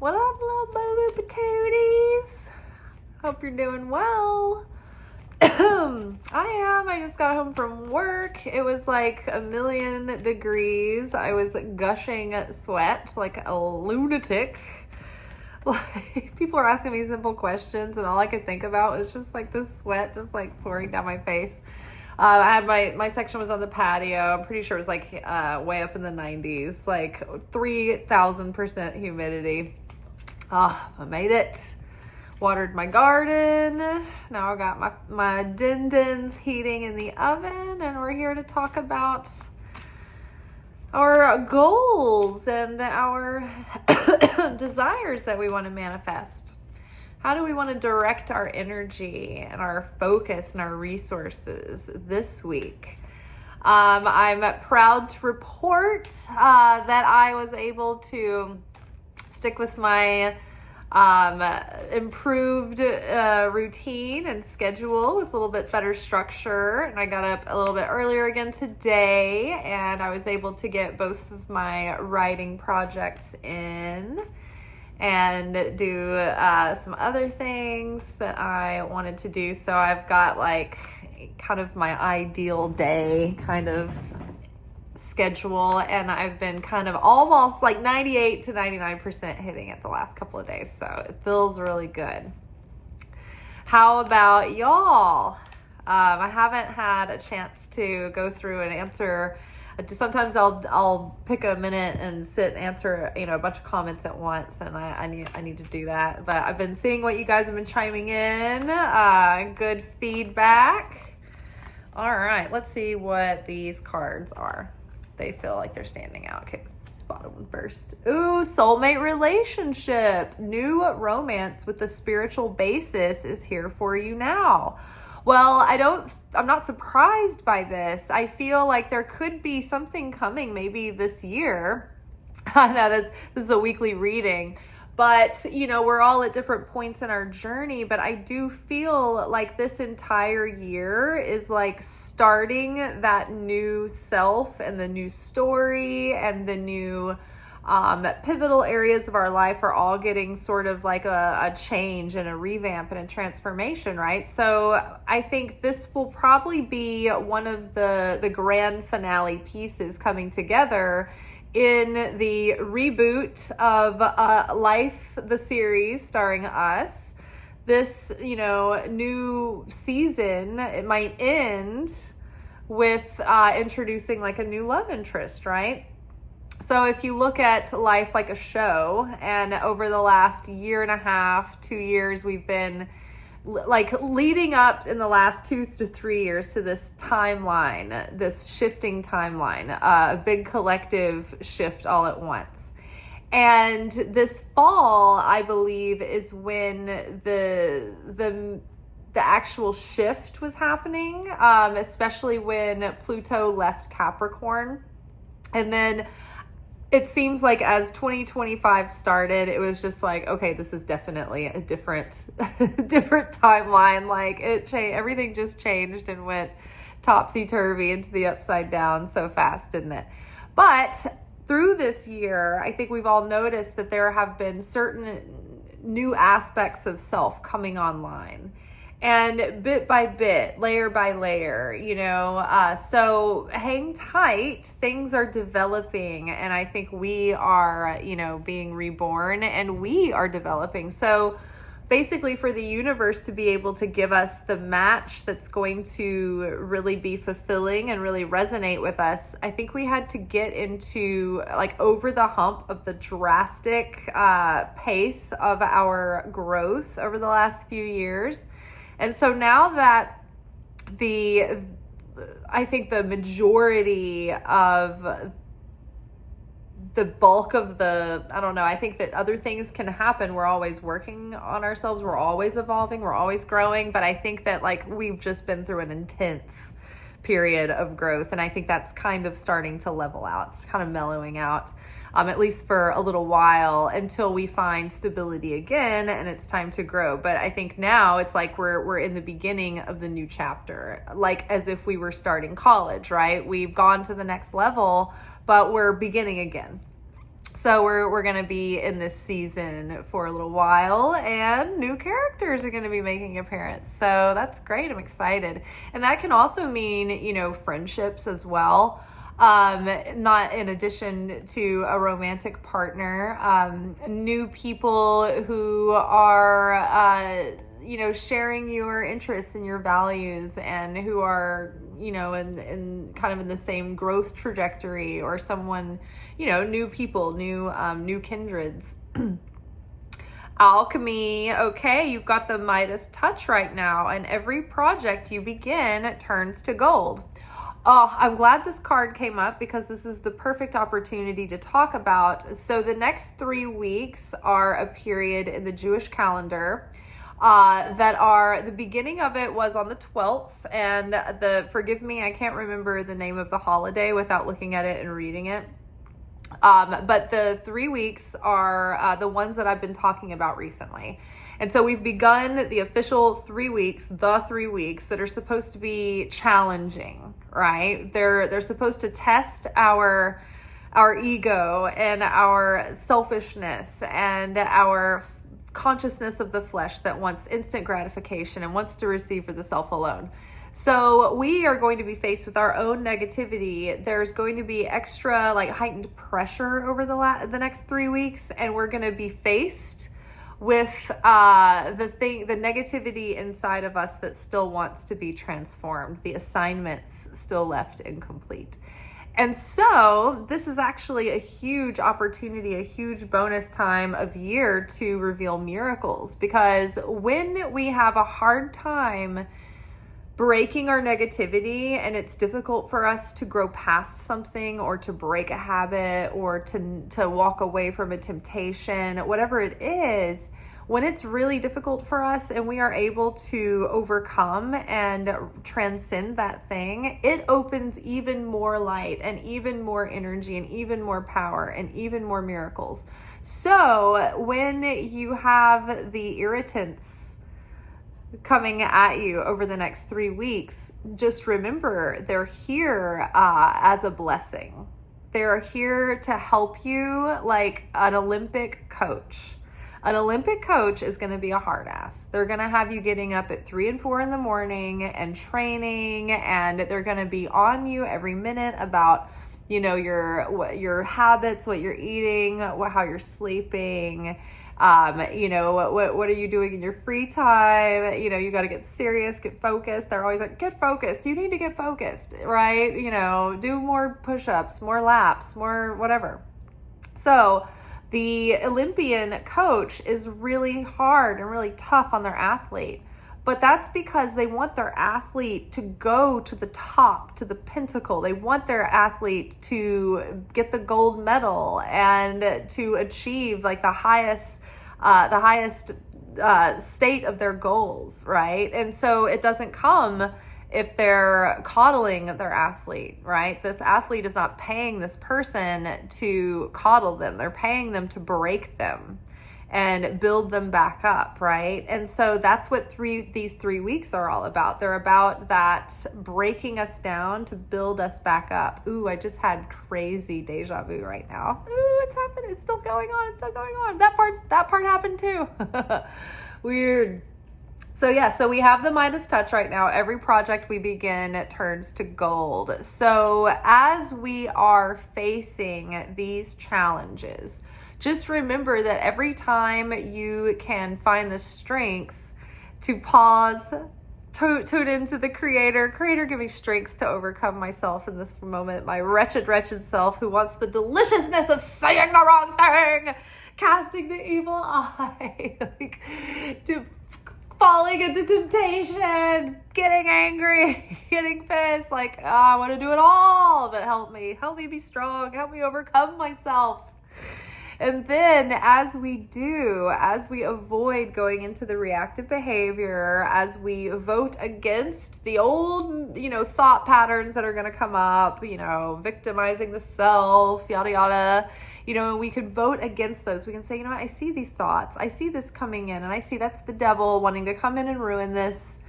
What up, little baby patooties? Hope you're doing well. I just got home from work. It was like 1,000,000 degrees. I was gushing sweat like a lunatic. Like, people are asking me simple questions, and all I could think about was just like this sweat just like pouring down my face. I had my section was on the patio. I'm pretty sure it was like way up in the 90s, like 3,000% humidity. I made it. Watered my garden. Now I got my din-dins heating in the oven, and we're here to talk about our goals and our desires that we want to manifest. How do we want to direct our energy and our focus and our resources this week? I'm proud to report that I was able to stick with my improved routine and schedule with a little bit better structure. And I got up a little bit earlier again today, and I was able to get both of my writing projects in and do some other things that I wanted to do. So I've got like kind of my ideal day kind of schedule, and I've been kind of almost like 98 to 99% hitting it the last couple of days. So it feels really good. How about y'all? I haven't had a chance to go through and answer. Sometimes I'll pick a minute and sit and answer, a bunch of comments at once, and I need to do that. But I've been seeing what you guys have been chiming in. Good feedback. All right, let's see what these cards are. They feel like they're standing out. Okay, bottom one first. Ooh, soulmate relationship. New romance with a spiritual basis is here for you now. Well, I'm not surprised by this. I feel like there could be something coming maybe this year. I know this is a weekly reading, but we're all at different points in our journey, but I do feel like this entire year is like starting that new self and the new story, and the new pivotal areas of our life are all getting sort of like a change and a revamp and a transformation, right? So I think this will probably be one of the grand finale pieces coming together in the reboot of Life, the series starring us. This, new season, it might end with introducing like a new love interest, right? So if you look at life like a show, and over the last 1.5 to 2 years, we've been like leading up in the last 2 to 3 years to this timeline, this shifting timeline, a big collective shift all at once. And this fall, I believe, is when the actual shift was happening, especially when Pluto left Capricorn. And then it seems like as 2025 started, it was just like, okay, this is definitely a different timeline. Like everything just changed and went topsy-turvy into the upside down so fast, didn't it? But through this year, I think we've all noticed that there have been certain new aspects of self coming online. And bit by bit, layer by layer, so hang tight. Things are developing, and I think we are, being reborn, and we are developing. So basically, for the universe to be able to give us the match that's going to really be fulfilling and really resonate with us, I think we had to get into like over the hump of the drastic pace of our growth over the last few years. And so now that I think the majority of the bulk of I think that other things can happen. We're always working on ourselves. We're always evolving. We're always growing. But I think that like we've just been through an intense period of growth. And I think that's kind of starting to level out. It's kind of mellowing out. At least for a little while, until we find stability again and it's time to grow. But I think now it's like we're in the beginning of the new chapter, like as if we were starting college, right? We've gone to the next level, but we're beginning again. So we're going to be in this season for a little while, and new characters are going to be making an appearance. So that's great. I'm excited. And that can also mean, you know, friendships as well. Not in addition to a romantic partner, new people who are, you know, sharing your interests and your values, and who are, you know, in kind of in the same growth trajectory, or someone, you know, new people, new kindreds. Alchemy, okay, you've got the Midas touch right now, and every project you begin turns to gold. Oh, I'm glad this card came up, because this is the perfect opportunity to talk about. So the next 3 weeks are a period in the Jewish calendar that are, the beginning of it was on the 12th, and forgive me, I can't remember the name of the holiday without looking at it and reading it. But the 3 weeks are the ones that I've been talking about recently. And so we've begun the official 3 weeks, the 3 weeks that are supposed to be challenging, right? They're supposed to test our ego and our selfishness and our consciousness of the flesh that wants instant gratification and wants to receive for the self alone. So we are going to be faced with our own negativity. There's going to be extra heightened pressure over the next 3 weeks, and we're going to be faced with the negativity inside of us that still wants to be transformed, the assignments still left incomplete. And so this is actually a huge opportunity, a huge bonus time of year to reveal miracles, because when we have a hard time breaking our negativity, and it's difficult for us to grow past something, or to break a habit, or to walk away from a temptation, whatever it is, when it's really difficult for us and we are able to overcome and transcend that thing, it opens even more light and even more energy and even more power and even more miracles. So when you have the irritants coming at you over the next 3 weeks, just remember they're here as a blessing. They're here to help you like an Olympic coach. An Olympic coach is going to be a hard ass. They're going to have you getting up at 3 and 4 in the morning and training, and they're going to be on you every minute about, you know, your habits, what you're eating, how you're sleeping. You know, what are you doing in your free time? You know, you got to get serious, get focused. They're always like, get focused. You need to get focused, right? You know, do more push-ups, more laps, more whatever. So the Olympian coach is really hard and really tough on their athlete, but that's because they want their athlete to go to the top, to the pinnacle. They want their athlete to get the gold medal and to achieve like the highest state of their goals, right? And so it doesn't come if they're coddling their athlete, right? This athlete is not paying this person to coddle them. They're paying them to break them and build them back up, right? And so that's what these 3 weeks are all about. They're about that breaking us down to build us back up. Ooh, I just had crazy deja vu right now. Ooh, it's happening. It's still going on. It's still going on. That part happened too. Weird. So yeah, so we have the Midas touch right now. Every project we begin turns to gold. So as we are facing these challenges, just remember that every time you can find the strength to pause, tune into the Creator, give me strength to overcome myself in this moment, my wretched self who wants the deliciousness of saying the wrong thing, casting the evil eye, falling into temptation, getting angry, getting pissed, like, oh, I want to do it all, but help me be strong, help me overcome myself. And then as we avoid going into the reactive behavior, as we vote against the old, thought patterns that are going to come up, victimizing the self, yada, yada, we could vote against those. We can say, I see these thoughts. I see this coming in, and I see that's the devil wanting to come in and ruin this.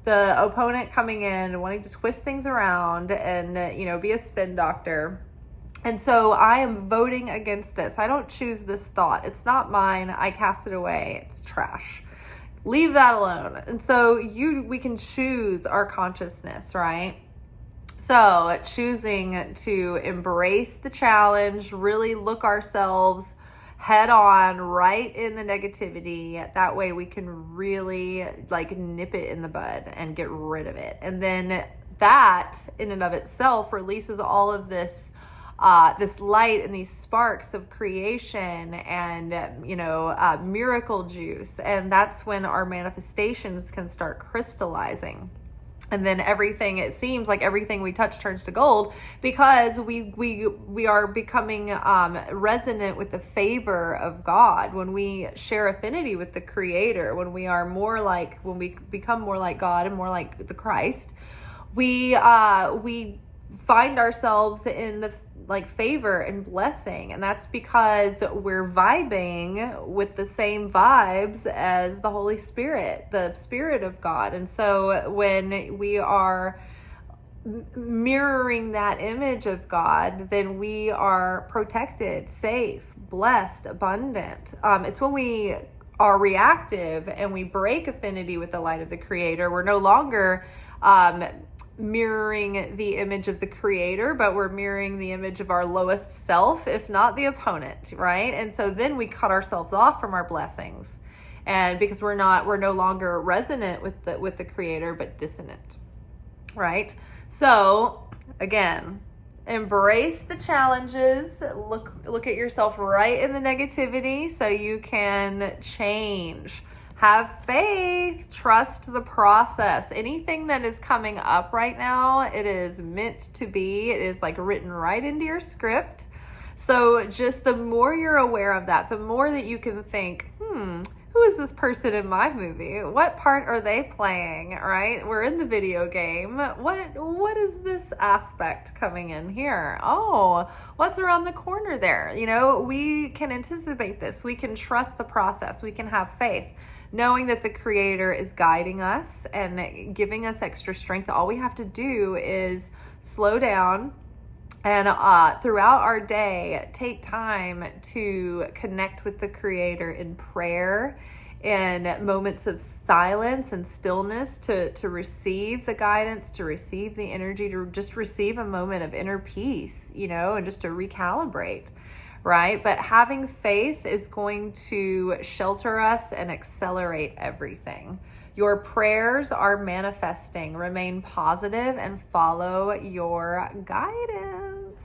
The opponent coming in and wanting to twist things around and, be a spin doctor. And so I am voting against this. I don't choose this thought. It's not mine. I cast it away. It's trash. Leave that alone. And so we can choose our consciousness, right? So choosing to embrace the challenge, really look ourselves head on right in the negativity. That way we can really like nip it in the bud and get rid of it. And then that in and of itself releases all of this this light and these sparks of creation and miracle juice. And that's when our manifestations can start crystallizing. And then it seems like everything we touch turns to gold, because we are becoming resonant with the favor of God. When we share affinity with the Creator, when we become more like God and more like the Christ, we find ourselves in the favor and blessing. And that's because we're vibing with the same vibes as the Holy Spirit, the Spirit of God. And so when we are mirroring that image of God, then we are protected, safe, blessed, abundant. It's when we are reactive and we break affinity with the light of the Creator, we're no longer mirroring the image of the Creator, but we're mirroring the image of our lowest self, if not the opponent, right? And so then we cut ourselves off from our blessings, and because we're no longer resonant with the Creator, but dissonant, right? So again, embrace the challenges. Look at yourself right in the negativity so you can change. Have faith, trust the process. Anything that is coming up right now, it is meant to be. It is like written right into your script. So just the more you're aware of that, the more that you can think, who is this person in my movie? What part are they playing, right? We're in the video game. What is this aspect coming in here? Oh, what's around the corner there? We can anticipate this. We can trust the process. We can have faith, knowing that the Creator is guiding us and giving us extra strength. All we have to do is slow down and throughout our day, take time to connect with the Creator in prayer, in moments of silence and stillness, to receive the guidance, to receive the energy, to just receive a moment of inner peace, and just to recalibrate. Right? But having faith is going to shelter us and accelerate everything. Your prayers are manifesting. Remain positive and follow your guidance.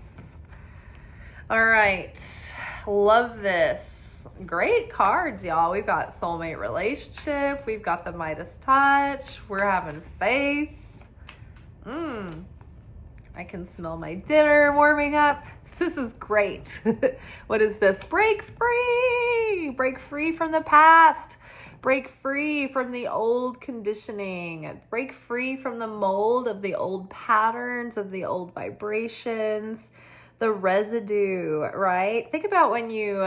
All right. Love this. Great cards, y'all. We've got soulmate relationship. We've got the Midas touch. We're having faith. I can smell my dinner warming up. This is great. What is this? Break free. Break free from the past. Break free from the old conditioning. Break free from the mold of the old patterns, of the old vibrations, the residue, right? Think about when you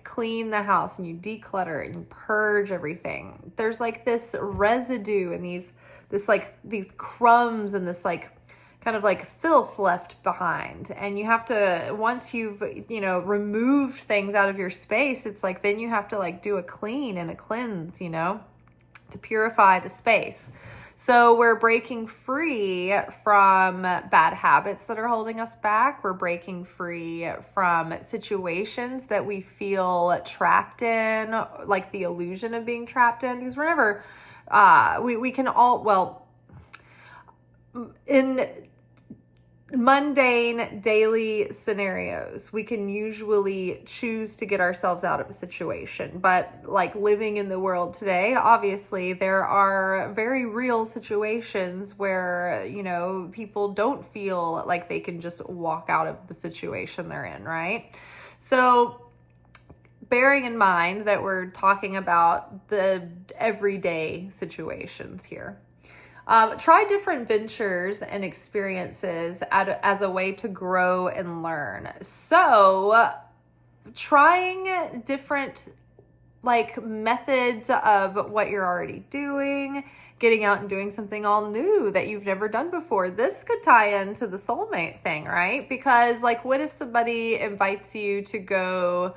clean the house and you declutter and you purge everything. There's this residue and these crumbs and this kind of filth left behind. And you have to, once you've, removed things out of your space, it's then you have to do a clean and a cleanse, to purify the space. So we're breaking free from bad habits that are holding us back. We're breaking free from situations that we feel trapped in, like the illusion of being trapped in, because we're never, we can all, in mundane daily scenarios, we can usually choose to get ourselves out of a situation. But living in the world today, obviously there are very real situations where, people don't feel like they can just walk out of the situation they're in, right? So bearing in mind that we're talking about the everyday situations here. Try different ventures and experiences as a way to grow and learn. So trying different like methods of what you're already doing, getting out and doing something all new that you've never done before. This could tie into the soulmate thing, right? Because like, what if somebody invites you to go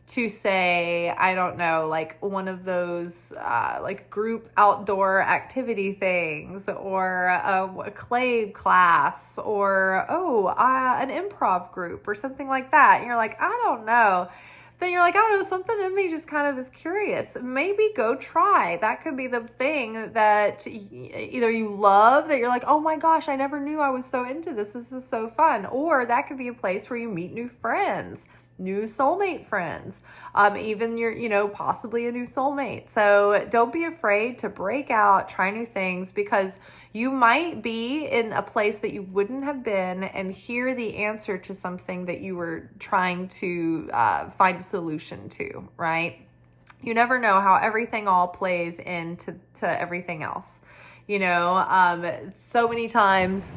to, say, I don't know, like one of those like group outdoor activity things, or a clay class, or an improv group or something like that. And you're like, I don't know. Then you're like, I don't know, something in me just kind of is curious. Maybe go try. That could be the thing that either you love, that you're like, oh my gosh, I never knew I was so into this. This is so fun. Or that could be a place where you meet new friends, new soulmate friends, even your, possibly a new soulmate. So don't be afraid to break out, try new things, because you might be in a place that you wouldn't have been and hear the answer to something that you were trying to find a solution to, right? You never know how everything all plays into everything else. So many times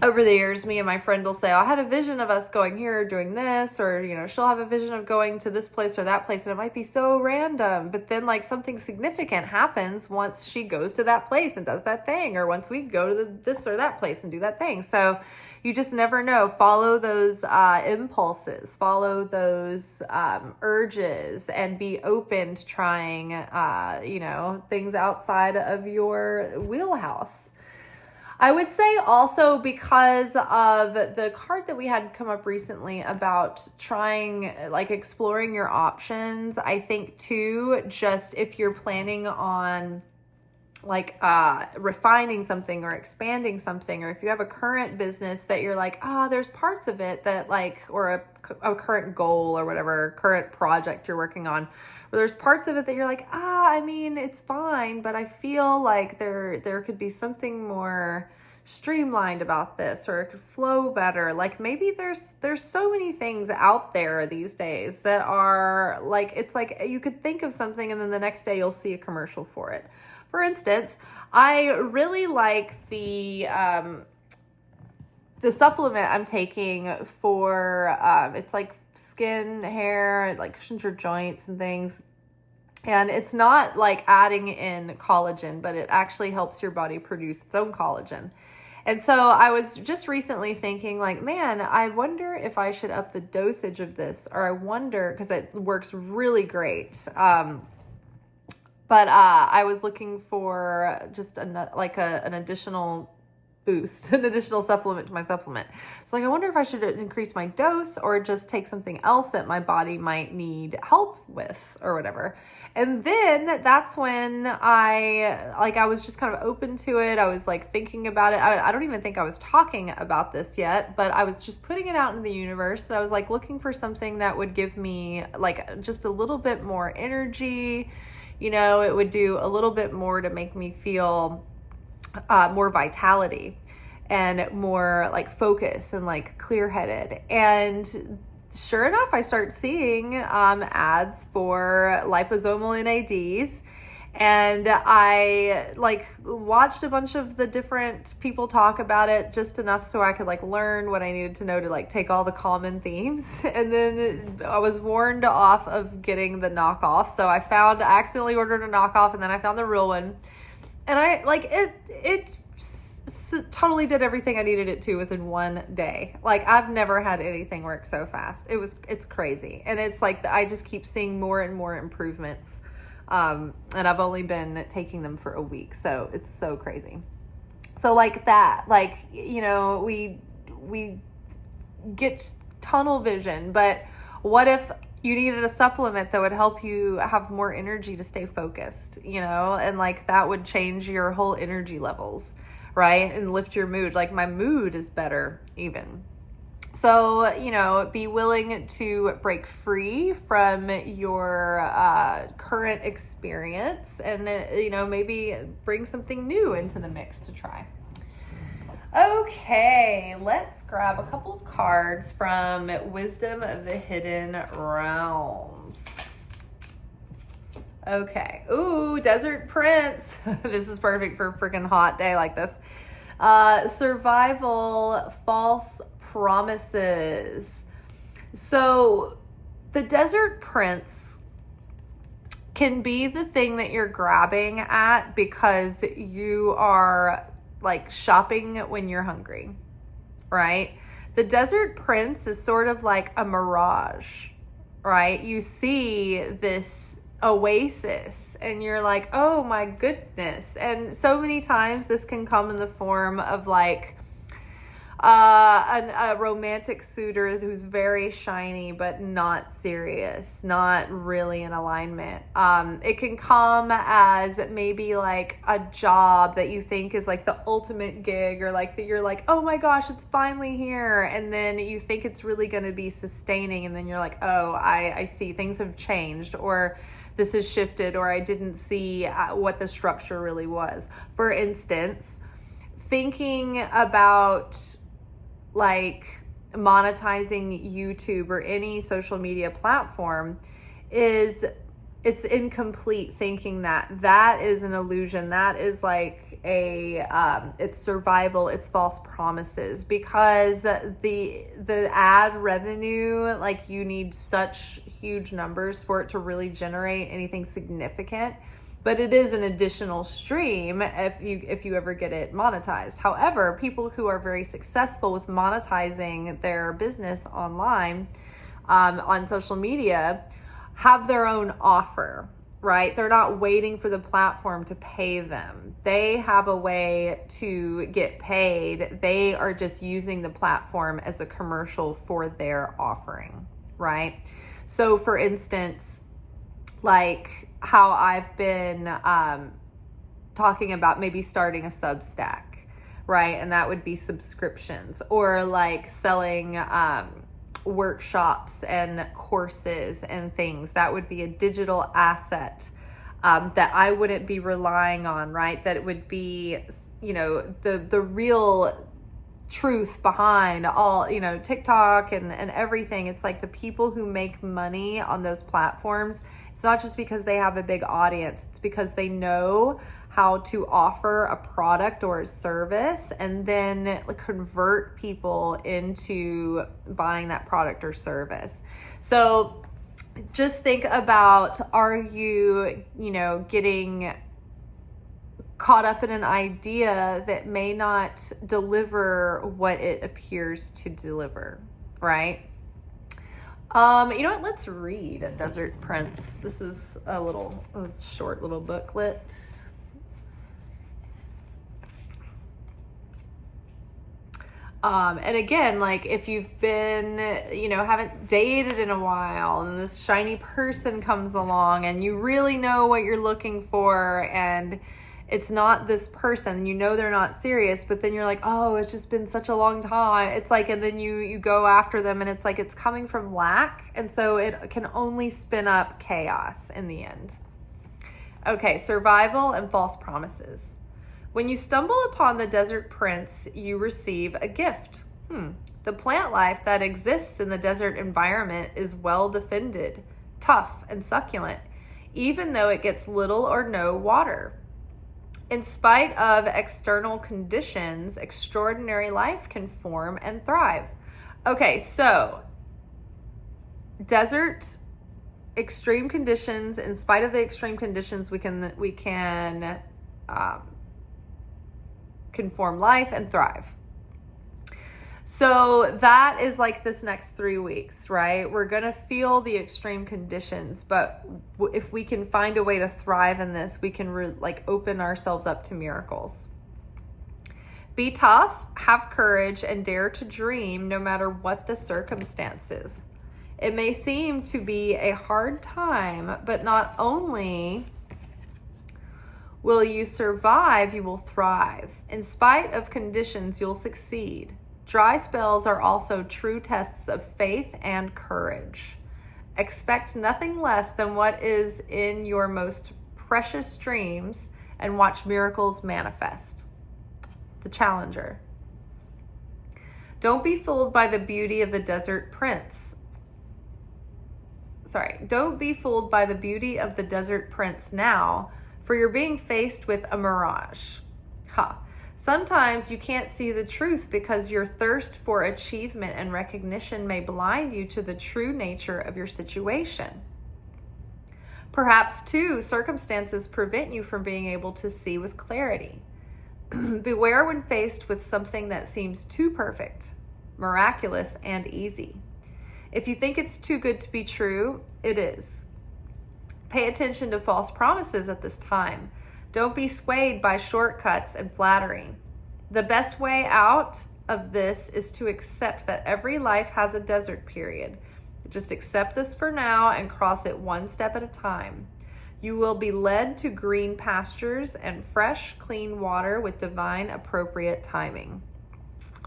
over the years, me and my friend will say, I had a vision of us going here, doing this, or, she'll have a vision of going to this place or that place, and it might be so random, but then like something significant happens once she goes to that place and does that thing, or once we go to this or that place and do that thing. So you just never know. Follow those impulses, follow those urges, and be open to trying, things outside of your wheelhouse. I would say also, because of the card that we had come up recently about trying, like exploring your options, I think too, just if you're planning on like refining something or expanding something, or if you have a current business that you're like, there's parts of it that like, or a current goal or whatever, current project you're working on, where there's parts of it that you're like, I mean, it's fine, but I feel like there could be something more streamlined about this, or it could flow better. Like maybe there's so many things out there these days that are like, it's like you could think of something and then the next day you'll see a commercial for it. For instance, I really like the supplement I'm taking for, it's like skin, hair, it like cushions your joints and things. And it's not like adding in collagen, but it actually helps your body produce its own collagen. And so I was just recently thinking like, man, I wonder if I should up the dosage of this, or I wonder, because it works really great. But I was looking for just an additional boost, an additional supplement to my supplement. So like, I wonder if I should increase my dose or just take something else that my body might need help with or whatever. And then that's when I was just kind of open to it. I was like thinking about it. I don't even think I was talking about this yet, but I was just putting it out in the universe. And I was like looking for something that would give me like just a little bit more energy. It would do a little bit more to make me feel more vitality and more like focus and like clear-headed. And sure enough, I start seeing ads for liposomal NADs, and I like watched a bunch of the different people talk about it, just enough so I could like learn what I needed to know to like take all the common themes. And then I was warned off of getting the knockoff. So I accidentally ordered a knockoff, and then I found the real one. And I like it totally did everything I needed it to within one day. Like I've never had anything work so fast. It's crazy. And it's like, I just keep seeing more and more improvements. And I've only been taking them for a week. So it's so crazy. So like that, like, we get tunnel vision, but what if you needed a supplement that would help you have more energy to stay focused, and like that would change your whole energy levels, right? And lift your mood. Like my mood is better even. So, be willing to break free from your current experience and, maybe bring something new into the mix to try. Okay, let's grab a couple of cards from Wisdom of the Hidden Realms. Okay. Ooh, Desert Prince. This is perfect for a freaking hot day like this. Survival, false promises. So the Desert Prince can be the thing that you're grabbing at because you are like shopping when you're hungry, right? The Desert Prince is sort of like a mirage, right? You see this oasis and you're like, oh my goodness. And so many times this can come in the form of like a romantic suitor who's very shiny but not serious, not really in alignment. It can come as maybe like a job that you think is like the ultimate gig, or like that you're like, oh my gosh, it's finally here, and then you think it's really going to be sustaining, and then you're like, oh, I see things have changed, or this has shifted, or I didn't see what the structure really was. For instance, thinking about like monetizing YouTube or any social media platform it's incomplete thinking that is an illusion. That is like it's survival, it's false promises, because the ad revenue, like you need such huge numbers for it to really generate anything significant. But it is an additional stream if you ever get it monetized. However, people who are very successful with monetizing their business online, on social media, have their own offer, right? They're not waiting for the platform to pay them. They have a way to get paid. They are just using the platform as a commercial for their offering, right? So for instance, like how I've been talking about maybe starting a Substack, right? And that would be subscriptions, or like selling workshops and courses and things. That would be a digital asset that I wouldn't be relying on, right? That it would be, the real truth behind all, TikTok and everything. It's like the people who make money on those platforms, it's not just because they have a big audience, it's because they know how to offer a product or a service and then convert people into buying that product or service. So just think about, are you, getting caught up in an idea that may not deliver what it appears to deliver, right? You know what? Let's read a Desert Prince. This is a short little booklet. And again, like if you've been, haven't dated in a while, and this shiny person comes along and you really know what you're looking for, and it's not this person, they're not serious, but then you're like, oh, it's just been such a long time. It's like, and then you go after them, and it's like, it's coming from lack. And so it can only spin up chaos in the end. Okay, survival and false promises. When you stumble upon the Desert Prince, you receive a gift. The plant life that exists in the desert environment is well defended, tough, and succulent, even though it gets little or no water. In spite of external conditions, extraordinary life can form and thrive. Okay, so desert extreme conditions. In spite of the extreme conditions, we can form life and thrive. So that is like this next 3 weeks, right? We're going to feel the extreme conditions, but if we can find a way to thrive in this, we can open ourselves up to miracles. Be tough, have courage, and dare to dream no matter what the circumstances. It may seem to be a hard time, but not only will you survive, you will thrive. In spite of conditions, you'll succeed. Dry spells are also true tests of faith and courage. Expect nothing less than what is in your most precious dreams and watch miracles manifest. The Challenger. Don't be fooled by the beauty of the Desert Prince. Don't be fooled by the beauty of the Desert Prince now, for you're being faced with a mirage. Sometimes you can't see the truth because your thirst for achievement and recognition may blind you to the true nature of your situation. Perhaps, too, circumstances prevent you from being able to see with clarity. Beware when faced with something that seems too perfect, miraculous, and easy. If you think it's too good to be true, it is. Pay attention to false promises at this time. Don't be swayed by shortcuts and flattery. The best way out of this is to accept that every life has a desert period. Just accept this for now and cross it one step at a time. You will be led to green pastures and fresh, clean water with divine, appropriate timing.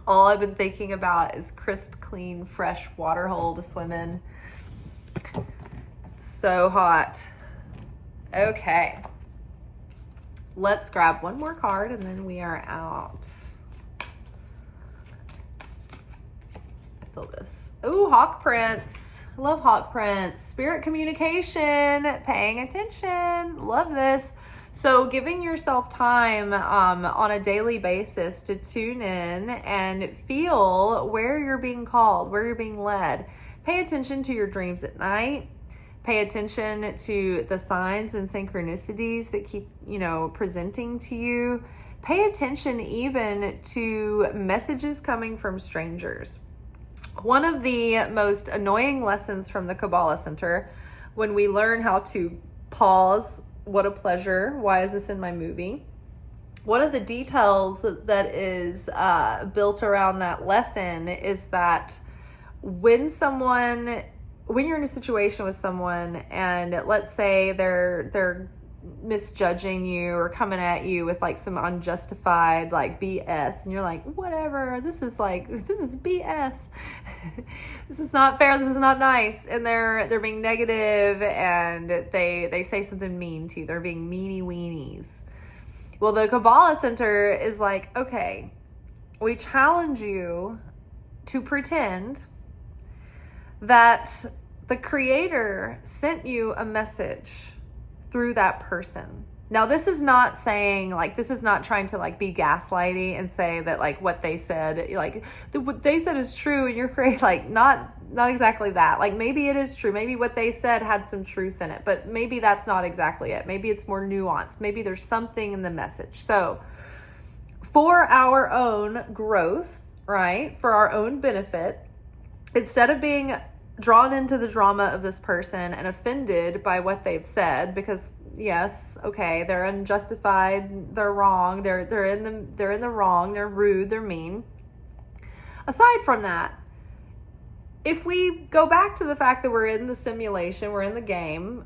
All I've been thinking about is crisp, clean, fresh water hole to swim in. It's so hot. Okay. Let's grab one more card and then we are out. I feel this. Ooh, Hawk Prince. I love Hawk Prince. Spirit communication, paying attention. Love this. So giving yourself time on a daily basis to tune in and feel where you're being called, where you're being led. Pay attention to your dreams at night. Pay attention to the signs and synchronicities that keep, presenting to you. Pay attention even to messages coming from strangers. One of the most annoying lessons from the Kabbalah Center, when we learn how to pause, what a pleasure, why is this in my movie? One of the details that is built around that lesson is that when you're in a situation with someone and let's say they're misjudging you or coming at you with like some unjustified like BS and you're like, whatever, this is BS. This is not fair, this is not nice, and they're being negative and they say something mean to you. They're being meanie weenies. Well, the Kabbalah Center is like, okay, we challenge you to pretend that the Creator sent you a message through that person. Now, this is not saying, this is not trying to, be gaslighty and say that, what they said, what they said is true and you're correct, not exactly that. Maybe it is true. Maybe what they said had some truth in it, but maybe that's not exactly it. Maybe it's more nuanced. Maybe there's something in the message. So, for our own growth, right, for our own benefit, instead of being drawn into the drama of this person and offended by what they've said, because yes, okay, they're unjustified, they're wrong, they're in the wrong, they're rude, they're mean. Aside from that, if we go back to the fact that we're in the simulation, we're in the game,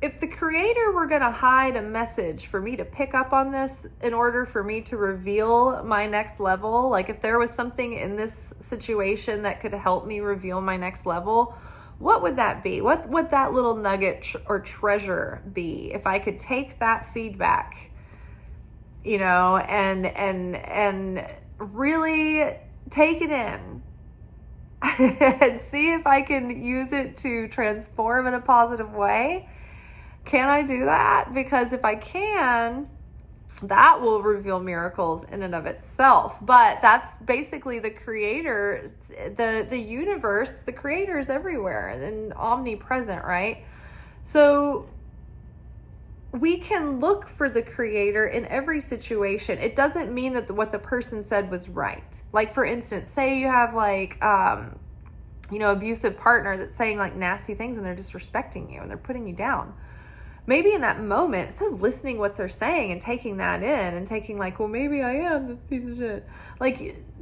if the Creator were going to hide a message for me to pick up on this in order for me to reveal my next level, if there was something in this situation that could help me reveal my next level, what would that be? What would that little nugget or treasure be if I could take that feedback, and really take it in and see if I can use it to transform in a positive way? Can I do that? Because if I can, that will reveal miracles in and of itself. But that's basically the Creator, the universe, the Creator is everywhere and omnipresent, right? So we can look for the Creator in every situation. It doesn't mean that what the person said was right. For instance, say you have abusive partner that's saying nasty things and they're disrespecting you and they're putting you down. Maybe in that moment, instead of listening what they're saying and taking that in and taking well, maybe I am this piece of shit.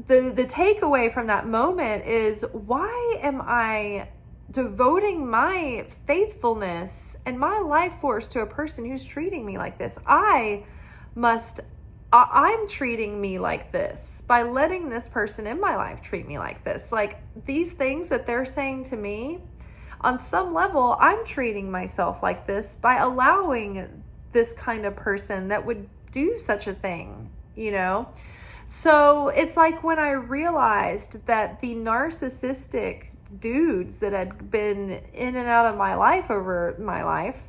The takeaway from that moment is, why am I devoting my faithfulness and my life force to a person who's treating me like this? I'm treating me like this by letting this person in my life treat me like this. These things that they're saying to me, on some level, I'm treating myself like this by allowing this kind of person that would do such a thing, So it's when I realized that the narcissistic dudes that had been in and out of my life over my life,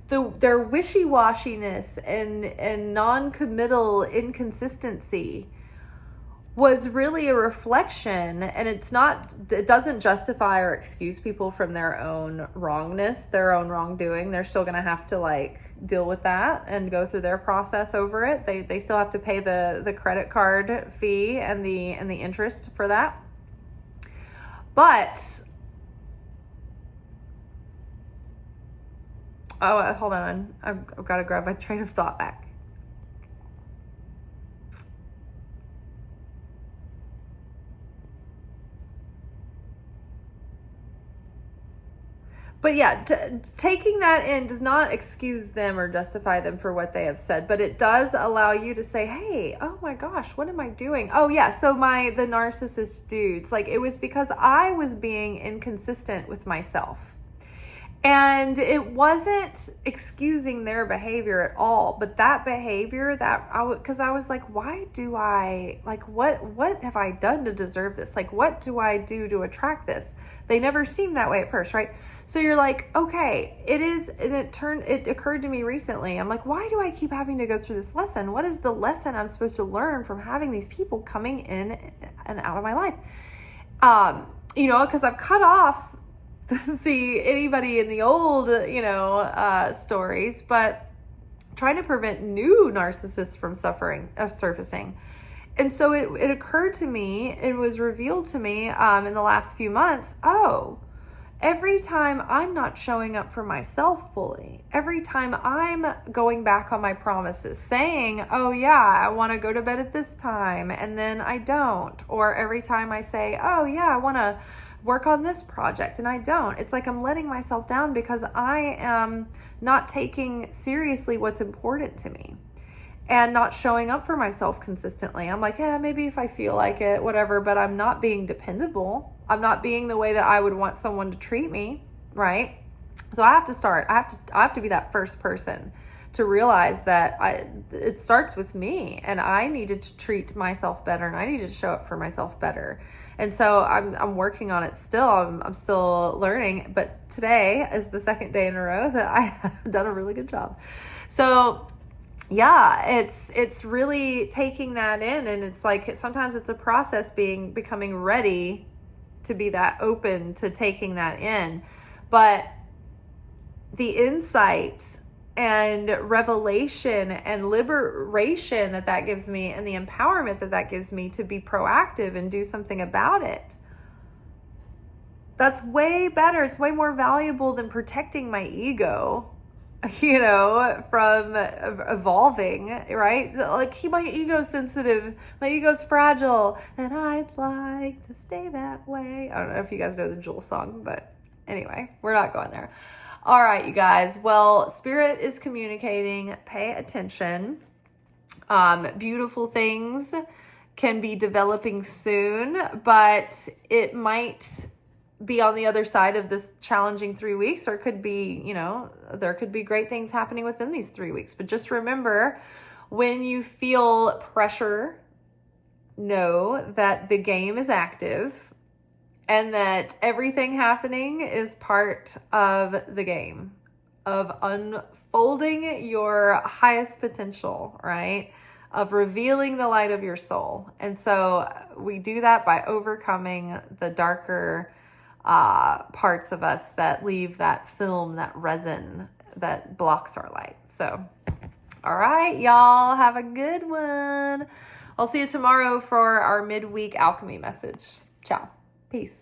their wishy-washiness and non-committal inconsistency was really a reflection, and it doesn't justify or excuse people from their own wrongness, their own wrongdoing. They're still going to have to like deal with that and go through their process over it. They still have to pay the credit card fee and the interest for that. But hold on, I've got to grab my train of thought back. But yeah, taking that in does not excuse them or justify them for what they have said, but it does allow you to say, hey, oh my gosh, what am I doing? Oh yeah, so the narcissist dudes, like it was because I was being inconsistent with myself. And it wasn't excusing their behavior at all, but that behavior because I was like, why do I, like, what have I done to deserve this? Like, what do I do to attract this? They never seemed that way at first, right? So you're like, okay, it is, and it occurred to me recently. I'm like, why do I keep having to go through this lesson? What is the lesson I'm supposed to learn from having these people coming in and out of my life? Because I've cut off anybody in the old, stories, but trying to prevent new narcissists from surfacing. And so it occurred to me, it was revealed to me in the last few months, every time I'm not showing up for myself fully, every time I'm going back on my promises, saying, oh yeah, I want to go to bed at this time, and then I don't, or every time I say, oh yeah, I want to work on this project and I don't, it's like I'm letting myself down because I am not taking seriously what's important to me and not showing up for myself consistently. I'm like, yeah, maybe if I feel like it, whatever, but I'm not being dependable. I'm not being the way that I would want someone to treat me, right? So I have to be that first person to realize that it starts with me, and I needed to treat myself better, and I needed to show up for myself better. And so I'm working on it still. I'm still learning, but today is the second day in a row that I have done a really good job. So yeah, it's really taking that in, and it's like sometimes it's a process becoming ready to be that open to taking that in. But the insight and revelation and liberation that gives me, and the empowerment that gives me to be proactive and do something about it, that's way better. It's way more valuable than protecting my ego, from evolving, right? Like, my ego's sensitive, my ego's fragile, and I'd like to stay that way. I don't know if you guys know the Jewel song, but anyway, we're not going there. All right, you guys. Well, Spirit is communicating. Pay attention. Beautiful things can be developing soon, but it might be on the other side of this challenging 3 weeks, or it could be, there could be great things happening within these 3 weeks. But just remember, when you feel pressure, know that the game is active and that everything happening is part of the game of unfolding your highest potential, right? Of revealing the light of your soul. And so we do that by overcoming the darker parts of us that leave that film, that resin that blocks our light. So, all right, y'all, have a good one. I'll see you tomorrow for our midweek alchemy message. Ciao. Peace.